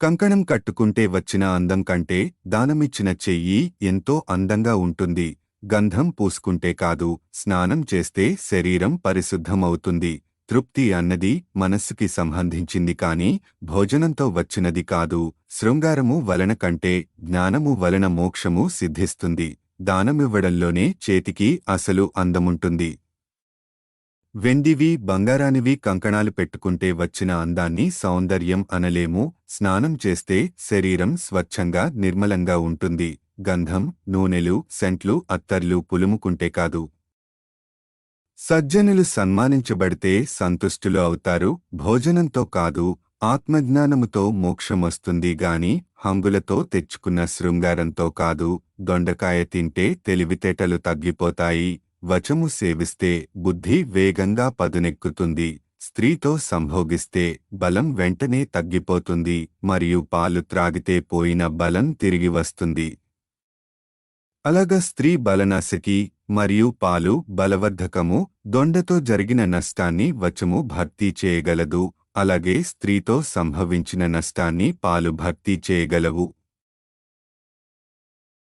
కంకణం కట్టుకుంటే వచ్చిన అందం కంటే దానమిచ్చిన చెయ్యి ఎంతో అందంగా ఉంటుంది. గంధం పూసుకుంటే కాదు, స్నానం చేస్తే శరీరం పరిశుద్ధమవుతుంది. తృప్తి అన్నది మనస్సుకి సంబంధించింది కాని భోజనంతో వచ్చినది కాదు. శృంగారము వలన కంటే జ్ఞానము వలన మోక్షము సిద్ధిస్తుంది. దానమివ్వడంలోనే చేతికి అసలు అందముంటుంది. వెండివి, బంగారానివి కంకణాలు పెట్టుకుంటే వచ్చిన అందాన్ని సౌందర్యం అనలేము. స్నానం చేస్తే శరీరం స్వచ్ఛంగా నిర్మలంగా ఉంటుంది. గంధం, నూనెలు, సెంట్లు, అత్తర్లు పులుముకుంటే కాదు. సజ్జనులు సన్మానించబడితే సంతుష్టులు అవుతారు. భోజనంతో కాదు, ఆత్మజ్ఞానముతో మోక్షమొస్తుంది గాని హంగులతో తెచ్చుకున్న శృంగారంతో కాదు. దొండకాయ తింటే తెలివితేటలు తగ్గిపోతాయి. వచము సేవిస్తే బుద్ధి వేగంగా పదునెక్కుతుంది. స్త్రీతో సంభోగిస్తే బలం వెంటనే తగ్గిపోతుంది మరియు పాలు త్రాగితే పోయిన బలం తిరిగి వస్తుంది. అలాగ స్త్రీ బలనాశకి మరియు పాలు బలవర్ధకము. దొండతో జరిగిన నష్టాన్ని వచము భర్తీ చేయగలదు. అలాగే స్త్రీతో సంభవించిన నష్టాన్ని పాలు భర్తీ చేయగలవు.